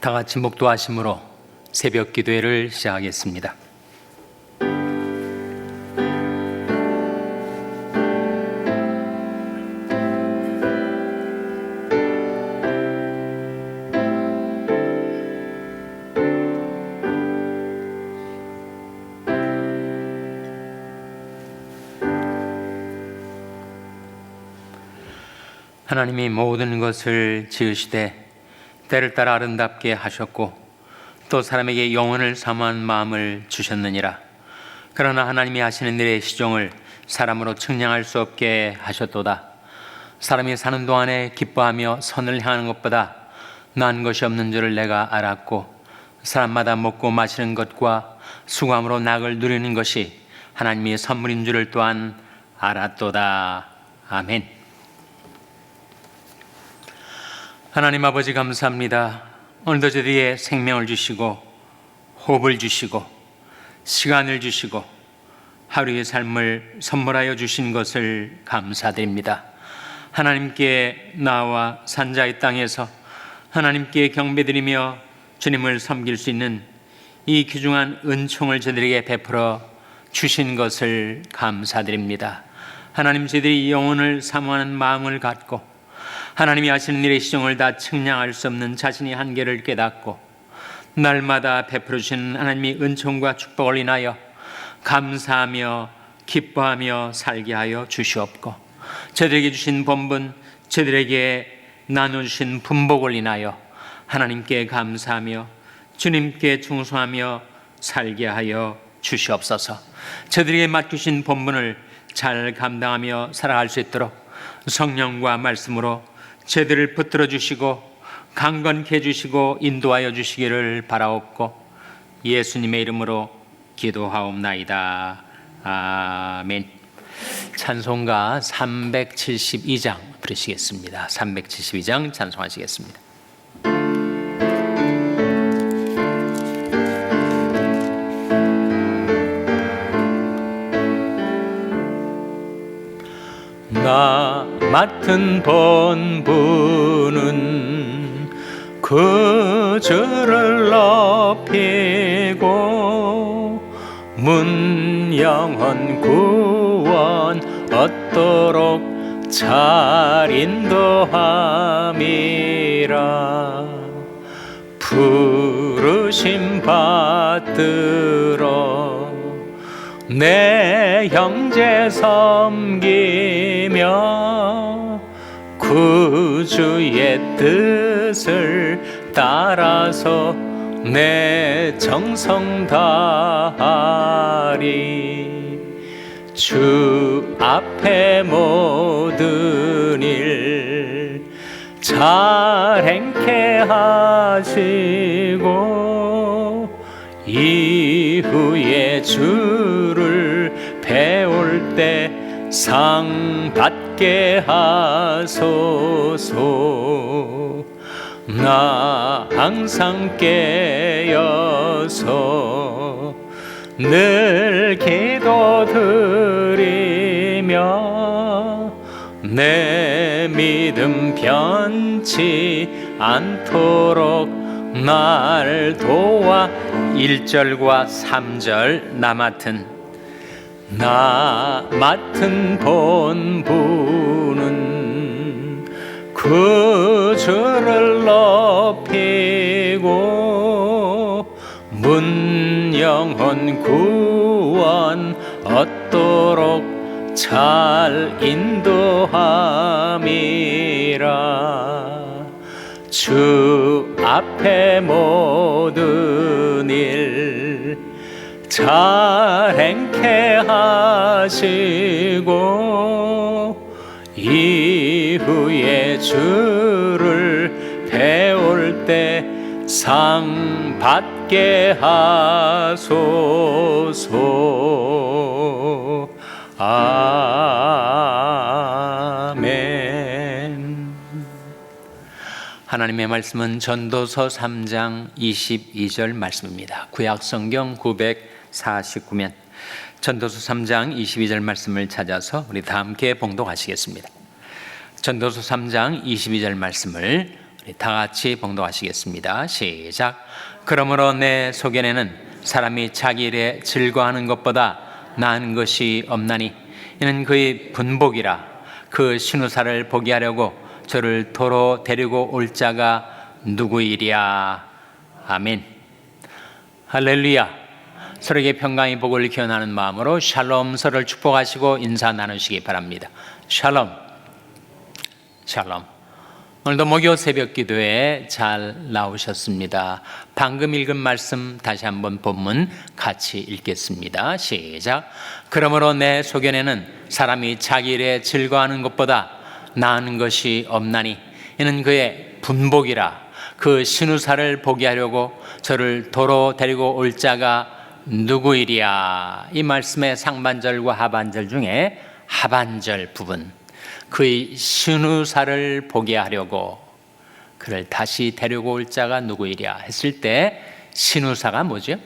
다 같이 목도하심으로 새벽 기도회를 시작하겠습니다. 하나님이 모든 것을 지으시되 때를 따라 아름답게 하셨고 또 사람에게 영혼을 사모한 마음을 주셨느니라. 그러나 하나님이 하시는 일의 시종을 사람으로 측량할 수 없게 하셨도다. 사람이 사는 동안에 기뻐하며 선을 향하는 것보다 나은 것이 없는 줄을 내가 알았고 사람마다 먹고 마시는 것과 수고함으로 낙을 누리는 것이 하나님의 선물인 줄을 또한 알았도다. 아멘. 하나님 아버지 감사합니다. 오늘도 저희에게 생명을 주시고 호흡을 주시고 시간을 주시고 하루의 삶을 선물하여 주신 것을 감사드립니다. 하나님께 나와 산자의 땅에서 하나님께 경배드리며 주님을 섬길 수 있는 이 귀중한 은총을 저희들에게 베풀어 주신 것을 감사드립니다. 하나님, 저희들이 영혼을 사모하는 마음을 갖고 하나님이 하시는 일의 시종을 다 측량할 수 없는 자신의 한계를 깨닫고 날마다 베풀어 주시는 하나님의 은총과 축복을 인하여 감사하며 기뻐하며 살게 하여 주시옵고, 저들에게 주신 본분, 저들에게 나눠주신 분복을 인하여 하나님께 감사하며 주님께 충성하며 살게 하여 주시옵소서. 저들에게 맡기신 본분을 잘 감당하며 살아갈 수 있도록 성령과 말씀으로 저들을 붙들어 주시고 강건케 해주시고 인도하여 주시기를 바라옵고 예수님의 이름으로 기도하옵나이다. 아멘. 찬송가 372장 부르시겠습니다. 372장 찬송하시겠습니다. 나 맡은 본분은 그 주를 높이고 문영원 구원 얻도록 잘 인도함이라. 부르심 받들어 내 형제 섬기며 구주의 뜻을 따라서 내 정성 다하리. 주 앞에 모든 일 잘 행케 하시고 이후에 주를 배울 때 상 받게 하소서. 나 항상 깨어서 늘 기도드리며 내 믿음 변치 않도록 날 도와. 1절과 3절 나 맡은 본분은 그 주를 높이고 문영혼 구원 얻도록 잘 인도함이라. 주 앞에 모든 일 잘 행케 하시고 이후에 주를 배울 때 상 받게 하소서. 아멘. 하나님의 말씀은 전도서 3장 22절 말씀입니다. 구약성경 949면 전도서 3장 22절 말씀을 찾아서 우리 다 함께 봉독하시겠습니다. 전도서 3장 22절 말씀을 우리 다 같이 봉독하시겠습니다. 시작. 그러므로 내 소견에는 사람이 자기 일에 즐거워하는 것보다 나은 것이 없나니 이는 그의 분복이라. 그 신우사를 보게 하려고 저를 도로 데리고 올 자가 누구이랴. 아멘. 할렐루야. 서로에게 평강의 복을 기원하는 마음으로 샬롬, 서로를 축복하시고 인사 나누시기 바랍니다. 샬롬. 샬롬. 오늘도 목요 새벽 기도에 잘 나오셨습니다. 방금 읽은 말씀 다시 한번 본문 같이 읽겠습니다. 시작. 그러므로 내 소견에는 사람이 자기 일에 즐거워하는 것보다 나은 것이 없나니 이는 그의 분복이라. 그 신우사를 보게 하려고 저를 도로 데리고 올 자가 누구이랴. 이 말씀의 상반절과 하반절 중에 하반절 부분, 그의 신우사를 보게 하려고 그를 다시 데리고 올 자가 누구이랴 했을 때 신우사가 뭐죠?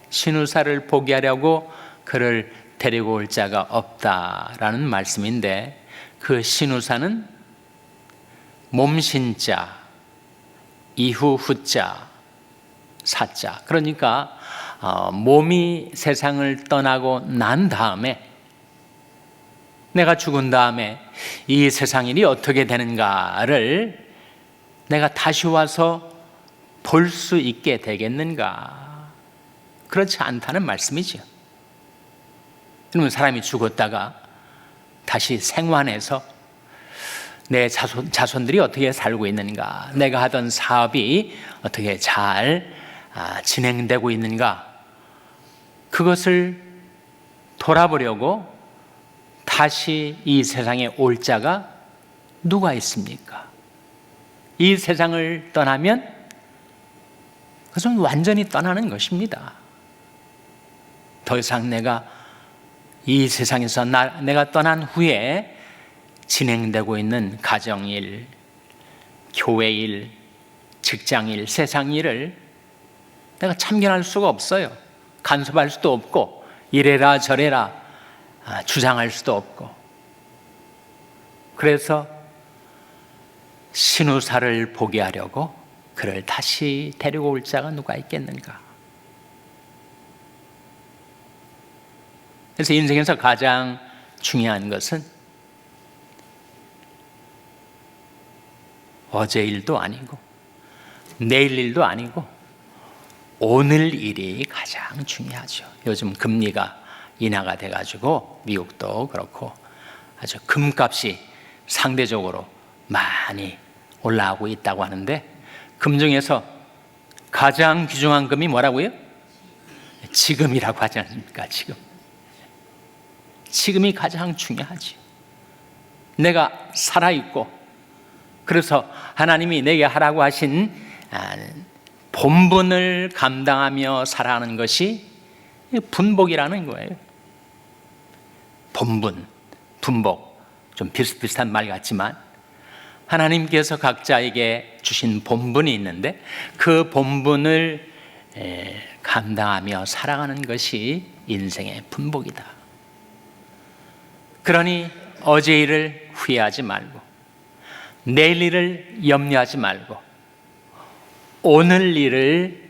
신우사를 보게 하려고 그를 데리고 올 자가 없다라는 말씀인데, 그 신우사는 몸신자, 이후 후자, 사자. 그러니까 몸이 세상을 떠나고 난 다음에, 내가 죽은 다음에 이 세상 일이 어떻게 되는가를 내가 다시 와서 볼 수 있게 되겠는가? 그렇지 않다는 말씀이죠. 그러면 사람이 죽었다가 다시 생환해서 내 자손들이 어떻게 살고 있는가, 내가 하던 사업이 어떻게 잘 진행되고 있는가, 그것을 돌아보려고 다시 이 세상에 올 자가 누가 있습니까? 이 세상을 떠나면 그것은 완전히 떠나는 것입니다. 더 이상 내가 이 세상에서 내가 떠난 후에 진행되고 있는 가정일, 교회일, 직장일, 세상일을 내가 참견할 수가 없어요. 간섭할 수도 없고 이래라 저래라 주장할 수도 없고. 그래서 신우사를 보게 하려고 그를 다시 데리고 올 자가 누가 있겠는가? 그래서 인생에서 가장 중요한 것은 어제 일도 아니고 내일 일도 아니고 오늘 일이 가장 중요하죠. 요즘 금리가 인하가 돼가지고 미국도 그렇고 아주 금값이 상대적으로 많이 올라가고 있다고 하는데, 금 중에서 가장 귀중한 금이 뭐라고요? 지금이라고 하지 않습니까? 지금이 가장 중요하지. 내가 살아있고, 그래서 하나님이 내게 하라고 하신 본분을 감당하며 살아가는 것이 분복이라는 거예요. 본분, 분복, 좀 비슷비슷한 말 같지만 하나님께서 각자에게 주신 본분이 있는데 그 본분을 감당하며 살아가는 것이 인생의 분복이다. 그러니 어제 일을 후회하지 말고 내일 일을 염려하지 말고 오늘 일을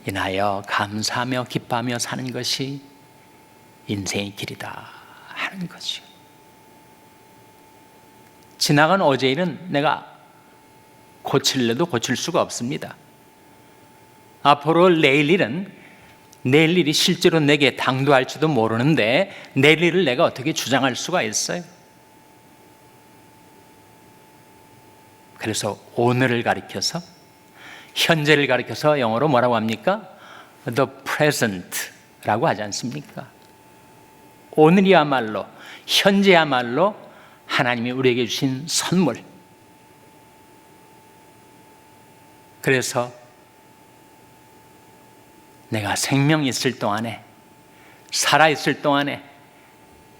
인하여 감사하며 기뻐하며 사는 것이 인생의 길이다 하는 거죠. 지나간 어제 일은 내가 고칠래도 고칠 수가 없습니다. 앞으로 내일 일은 내일 일이 실제로 내게 당도할지도 모르는데 내일 일을 내가 어떻게 주장할 수가 있어요? 그래서 오늘을 가리켜서, 현재를 가리켜서 영어로 뭐라고 합니까? The present라고 하지 않습니까? 오늘이야말로, 현재야말로 하나님이 우리에게 주신 선물. 그래서 내가 생명이 있을 동안에, 살아있을 동안에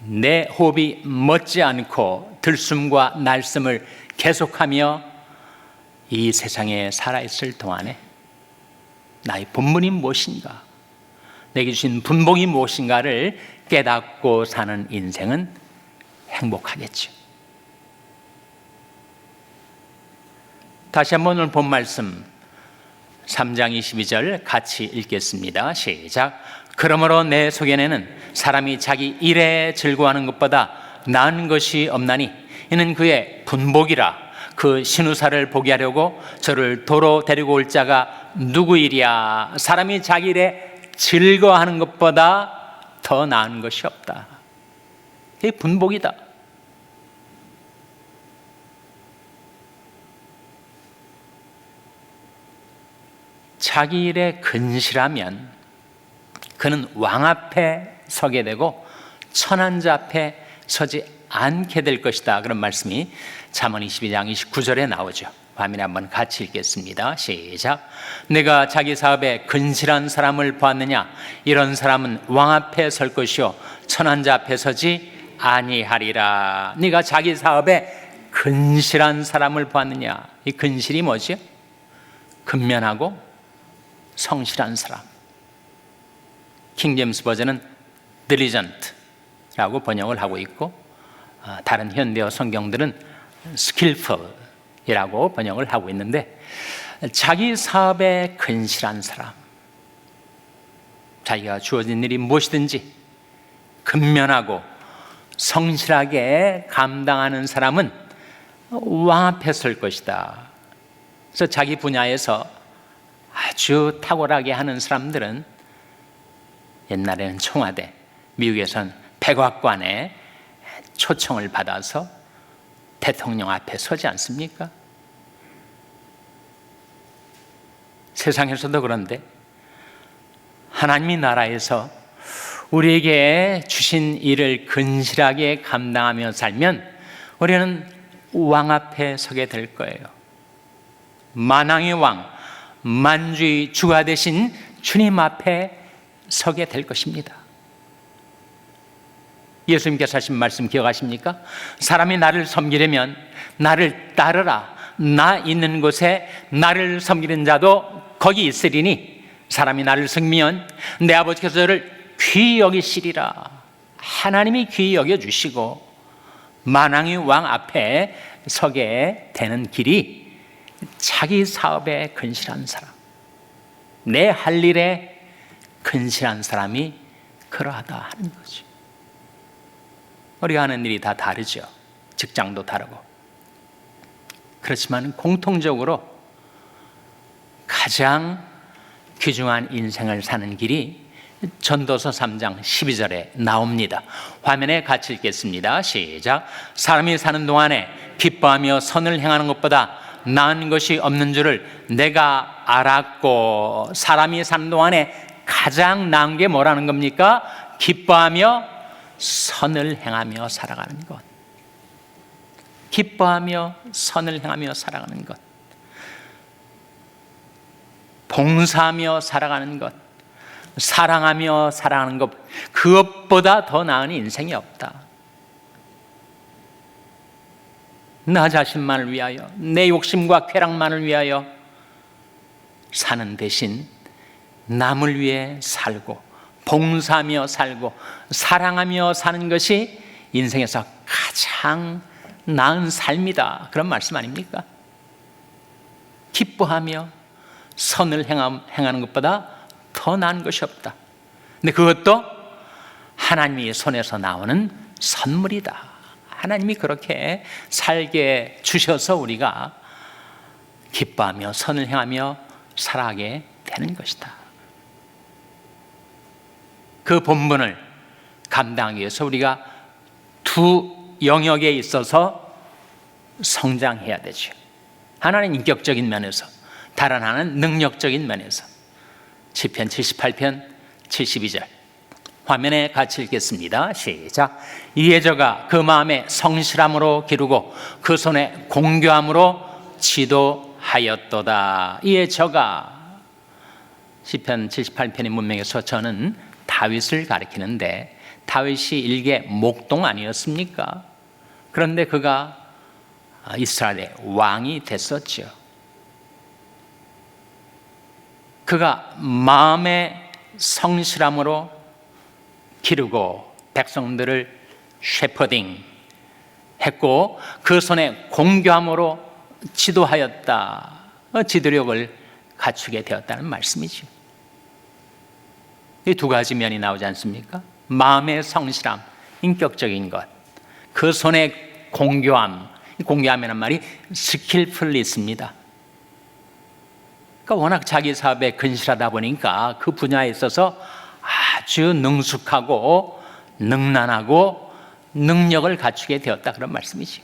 내 호흡이 멎지 않고 들숨과 날숨을 계속하며 이 세상에 살아있을 동안에 나의 본분이 무엇인가, 내게 주신 분복이 무엇인가를 깨닫고 사는 인생은 행복하겠죠. 다시 한번 오늘 본 말씀 3장 22절 같이 읽겠습니다. 시작. 그러므로 내 소견에는 사람이 자기 일에 즐거워하는 것보다 나은 것이 없나니 이는 그의 분복이라. 그 신우사를 보게 하려고 저를 도로 데리고 올 자가 누구이랴. 사람이 자기 일에 즐거워하는 것보다 더 나은 것이 없다. 이게 분복이다. 자기 일에 근실하면 그는 왕 앞에 서게 되고 천한 자 앞에 서지 않게 될 것이다. 그런 말씀이 잠언 22장 29절에 나오죠. 화면에 한번 같이 읽겠습니다. 시작. 내가 자기 사업에 근실한 사람을 보았느냐? 이런 사람은 왕 앞에 설 것이요 천한 자 앞에 서지 아니하리라. 네가 자기 사업에 근실한 사람을 보았느냐? 이 근실이 뭐지? 근면하고 성실한 사람. 킹제임스 버전은 diligent라고 번역을 하고 있고, 다른 현대어 성경들은 skillful이라고 번역을 하고 있는데, 자기 사업에 근실한 사람, 자기가 주어진 일이 무엇이든지 근면하고 성실하게 감당하는 사람은 왕 앞에 설 것이다. 그래서 자기 분야에서 아주 탁월하게 하는 사람들은 옛날에는 청와대, 미국에선 백악관에 초청을 받아서 대통령 앞에 서지 않습니까? 세상에서도 그런데 하나님의 나라에서 우리에게 주신 일을 근실하게 감당하며 살면 우리는 왕 앞에 서게 될 거예요. 만왕의 왕, 만주의 주가 되신 주님 앞에 서게 될 것입니다. 예수님께서 하신 말씀 기억하십니까? 사람이 나를 섬기려면 나를 따르라. 나 있는 곳에 나를 섬기는 자도 거기 있으리니 사람이 나를 섬기면 내 아버지께서 저를 귀히 여기시리라. 하나님이 귀히 여겨주시고 만왕의 왕 앞에 서게 되는 길이 자기 사업에 근실한 사람, 내 할 일에 근실한 사람이 그러하다 하는 거죠. 우리가 하는 일이 다 다르죠. 직장도 다르고. 그렇지만 공통적으로 가장 귀중한 인생을 사는 길이 전도서 3장 12절에 나옵니다. 화면에 같이 읽겠습니다. 시작. 사람이 사는 동안에 기뻐하며 선을 행하는 것보다 나은 것이 없는 줄을 내가 알았고. 사람이 사는 동안에 가장 나은 게 뭐라는 겁니까? 기뻐하며 선을 행하며 살아가는 것. 기뻐하며 선을 행하며 살아가는 것. 봉사하며 살아가는 것. 사랑하며 살아가는 것. 그것보다 더 나은 인생이 없다. 나 자신만을 위하여, 내 욕심과 쾌락만을 위하여 사는 대신 남을 위해 살고 봉사하며 살고 사랑하며 사는 것이 인생에서 가장 나은 삶이다. 그런 말씀 아닙니까? 기뻐하며 선을 행하는 것보다 더 나은 것이 없다. 근데 그것도 하나님의 손에서 나오는 선물이다. 하나님이 그렇게 살게 주셔서 우리가 기뻐하며 선을 행하며 살아가게 되는 것이다. 그 본분을 감당하기 위해서 우리가 두 영역에 있어서 성장해야 되죠. 하나는 인격적인 면에서, 다른 하나는 능력적인 면에서. 시편 78편 72절 화면에 같이 읽겠습니다. 시작. 이에 저가 그 마음에 성실함으로 기르고 그 손에 공교함으로 지도하였도다. 이에 저가, 시편 78편의 문맥에서 저는 다윗을 가리키는데 다윗이 일개 목동 아니었습니까? 그런데 그가 이스라엘의 왕이 됐었죠. 그가 마음의 성실함으로 기르고 백성들을 셰퍼딩 했고 그 손에 공교함으로 지도하였다, 지도력을 갖추게 되었다는 말씀이죠. 이 두 가지 면이 나오지 않습니까? 마음의 성실함, 인격적인 것, 그 손의 공교함, 공교함이라는 말이 스킬풀리스입니다. 그러니까 워낙 자기 사업에 근실하다 보니까 그 분야에 있어서 아주 능숙하고 능란하고 능력을 갖추게 되었다, 그런 말씀이죠.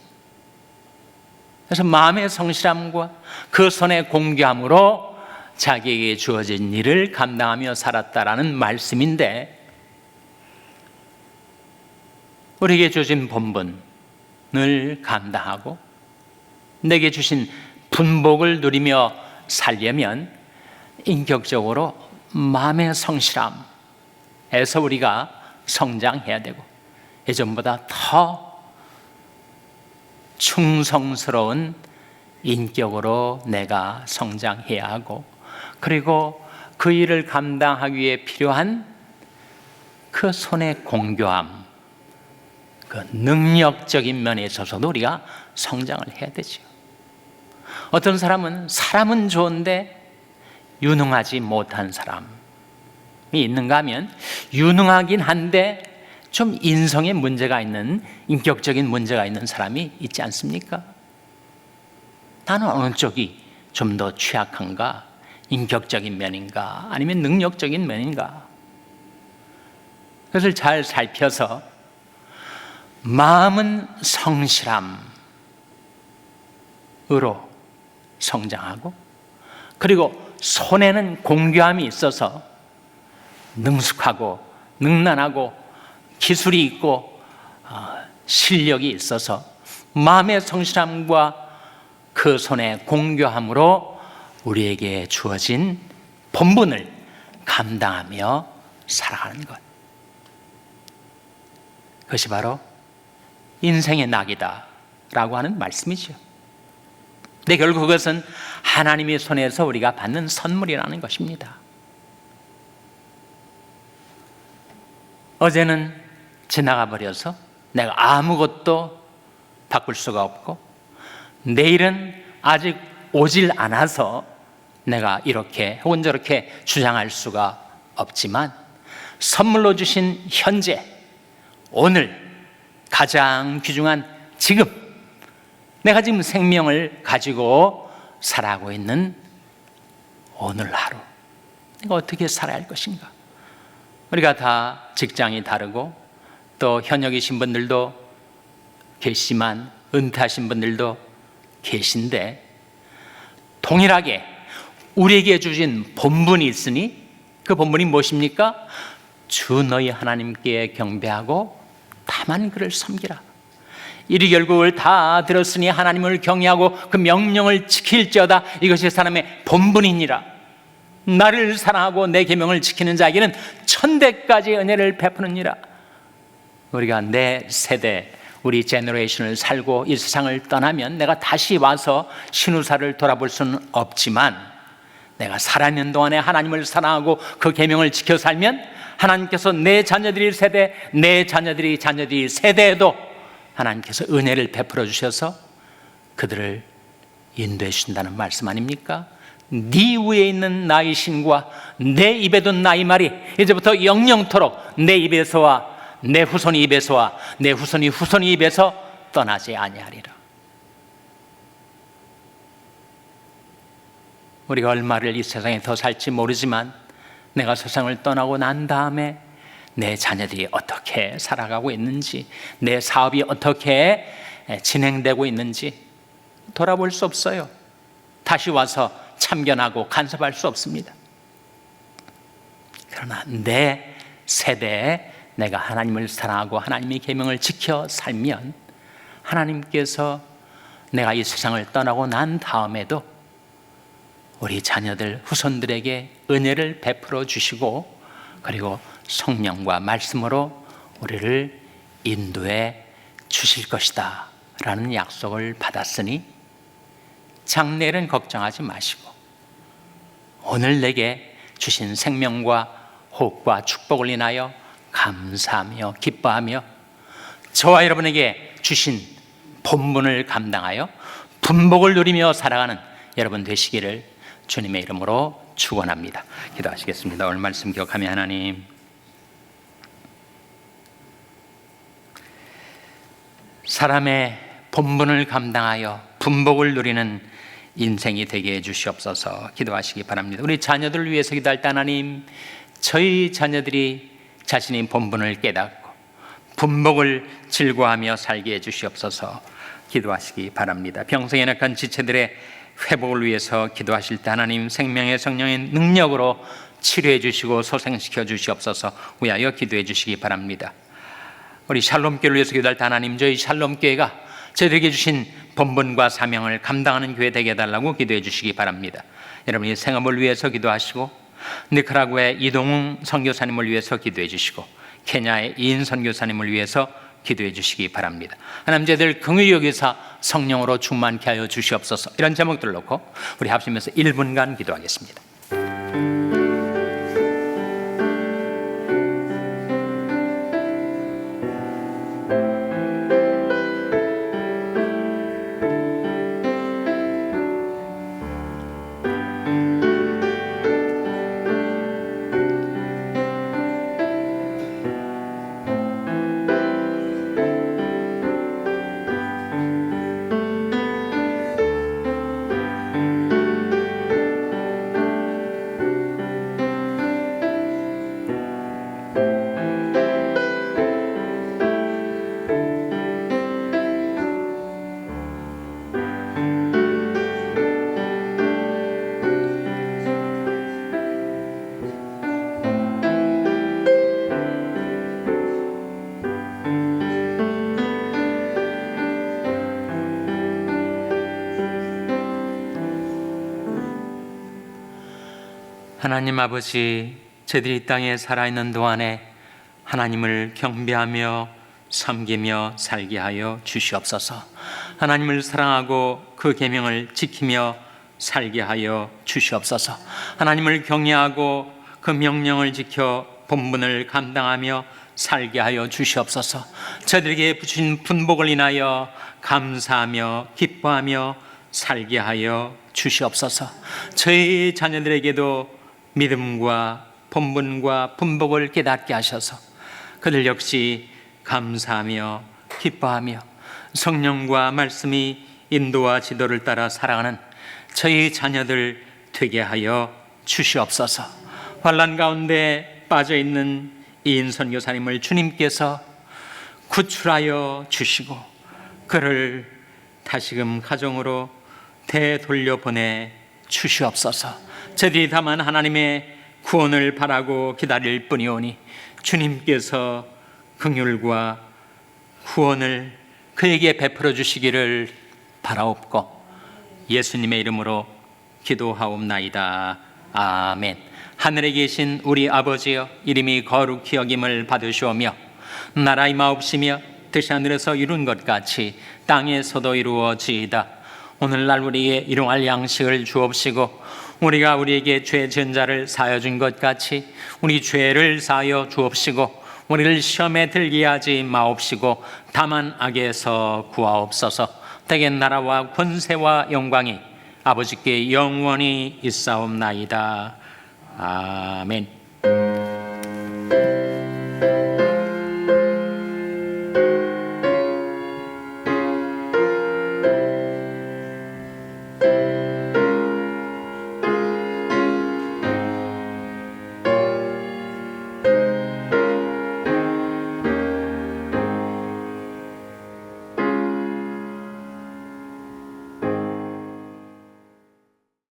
그래서 마음의 성실함과 그 손의 공교함으로 자기에게 주어진 일을 감당하며 살았다라는 말씀인데, 우리에게 주어진 본분을 감당하고 내게 주신 분복을 누리며 살려면 인격적으로 마음의 성실함에서 우리가 성장해야 되고, 예전보다 더 충성스러운 인격으로 내가 성장해야 하고, 그리고 그 일을 감당하기 위해 필요한 그 손의 공교함, 그 능력적인 면에 있어서도 우리가 성장을 해야 되죠. 어떤 사람은 좋은데 유능하지 못한 사람이 있는가 하면, 유능하긴 한데 좀 인성에 문제가 있는, 인격적인 문제가 있는 사람이 있지 않습니까? 나는 어느 쪽이 좀 더 취약한가? 인격적인 면인가? 아니면 능력적인 면인가? 그것을 잘 살펴서 마음은 성실함으로 성장하고, 그리고 손에는 공교함이 있어서 능숙하고 능란하고 기술이 있고 실력이 있어서 마음의 성실함과 그 손의 공교함으로 우리에게 주어진 본분을 감당하며 살아가는 것, 그것이 바로 인생의 낙이다 라고 하는 말씀이죠. 근데 결국 그것은 하나님의 손에서 우리가 받는 선물이라는 것입니다. 어제는 지나가 버려서 내가 아무것도 바꿀 수가 없고, 내일은 아직 오질 않아서 내가 이렇게 혹은 저렇게 주장할 수가 없지만, 선물로 주신 현재, 오늘, 가장 귀중한 지금, 내가 지금 생명을 가지고 살아가고 있는 오늘 하루, 내가 어떻게 살아야 할 것인가? 우리가 다 직장이 다르고 또 현역이신 분들도 계시지만 은퇴하신 분들도 계신데, 동일하게 우리에게 주신 본분이 있으니 그 본분이 무엇입니까? 주 너희 하나님께 경배하고 다만 그를 섬기라. 이리 결국을 다 들었으니 하나님을 경외하고 그 명령을 지킬지어다. 이것이 사람의 본분이니라. 나를 사랑하고 내 계명을 지키는 자에게는 천대까지 은혜를 베푸느니라. 우리가 내 세대, 우리 제너레이션을 살고 이 세상을 떠나면 내가 다시 와서 신우사를 돌아볼 수는 없지만, 내가 살아있는 동안에 하나님을 사랑하고 그 계명을 지켜 살면 하나님께서 내 자녀들이 세대, 내 자녀들이 세대에도 하나님께서 은혜를 베풀어 주셔서 그들을 인도해 주신다는 말씀 아닙니까? 네 위에 있는 나의 신과 내 입에 둔 나의 말이 이제부터 영영토록 내 입에서와 내 후손의 입에서와 내 후손의 입에서 떠나지 아니하리라. 우리가 얼마를 이 세상에 더 살지 모르지만, 내가 세상을 떠나고 난 다음에 내 자녀들이 어떻게 살아가고 있는지, 내 사업이 어떻게 진행되고 있는지 돌아볼 수 없어요. 다시 와서 참견하고 간섭할 수 없습니다. 그러나 내 세대에 내가 하나님을 사랑하고 하나님의 계명을 지켜 살면, 하나님께서 내가 이 세상을 떠나고 난 다음에도 우리 자녀들, 후손들에게 은혜를 베풀어 주시고, 그리고 성령과 말씀으로 우리를 인도해 주실 것이다 라는 약속을 받았으니, 장래일은 걱정하지 마시고 오늘 내게 주신 생명과 호흡과 축복을 인하여 감사하며 기뻐하며, 저와 여러분에게 주신 본분을 감당하여 분복을 누리며 살아가는 여러분 되시기를 주님의 이름으로 축원합니다. 기도하시겠습니다. 오늘 말씀 기억하며 하나님, 사람의 본분을 감당하여 분복을 누리는 인생이 되게 해주시옵소서. 기도하시기 바랍니다. 우리 자녀들을 위해서 기도할 때 하나님, 저희 자녀들이 자신의 본분을 깨닫고 분복을 즐거워하며 살게 해주시옵소서. 기도하시기 바랍니다. 병성에 약한 지체들의 회복을 위해서 기도하실 때 하나님, 생명의 성령의 능력으로 치료해 주시고 소생시켜 주시옵소서. 위하여 기도해 주시기 바랍니다. 우리 샬롬교회를 위해서 기도할 때 하나님, 저희 샬롬교회가 저희들에게 주신 본분과 사명을 감당하는 교회 되게 해달라고 기도해 주시기 바랍니다. 여러분의 생업을 위해서 기도하시고, 니카라구아의 이동웅 선교사님을 위해서 기도해 주시고, 케냐의 이인 선교사님을 위해서 기도해 주시기 바랍니다. 하나님, 저희들 긍휼히 여기사 성령으로 충만케 하여 주시옵소서. 이런 제목들을 놓고 우리 합심해서 1분간 기도하겠습니다. 하나님 아버지, 저희들이 이 땅에 살아있는 동안에 하나님을 경배하며 섬기며 살게 하여 주시옵소서. 하나님을 사랑하고 그 계명을 지키며 살게 하여 주시옵소서. 하나님을 경외하고 그 명령을 지켜 본분을 감당하며 살게 하여 주시옵소서. 저희들에게 주신 분복을 인하여 감사하며 기뻐하며 살게 하여 주시옵소서. 저희 자녀들에게도 믿음과 본분과 분복을 깨닫게 하셔서 그들 역시 감사하며 기뻐하며 성령과 말씀이 인도와 지도를 따라 살아가는 저희 자녀들 되게 하여 주시옵소서. 환난 가운데 빠져있는 이인 선교사님을 주님께서 구출하여 주시고 그를 다시금 가정으로 되돌려보내 주시옵소서. 저희들이 다만 하나님의 구원을 바라고 기다릴 뿐이오니 주님께서 긍휼과 구원을 그에게 베풀어 주시기를 바라옵고 예수님의 이름으로 기도하옵나이다. 아멘. 하늘에 계신 우리 아버지여, 이름이 거룩히 여김을 받으시오며 나라 임하옵시며 뜻이 하늘에서 이룬 것 같이 땅에서도 이루어지이다. 오늘날 우리에게 일용할 양식을 주옵시고 우리가 우리에게 죄 지은 자를 사하여 준 것 같이 우리 죄를 사하여 주옵시고 우리를 시험에 들게 하지 마옵시고 다만 악에서 구하옵소서. 대개 나라와 권세와 영광이 아버지께 영원히 있사옵나이다. 아멘.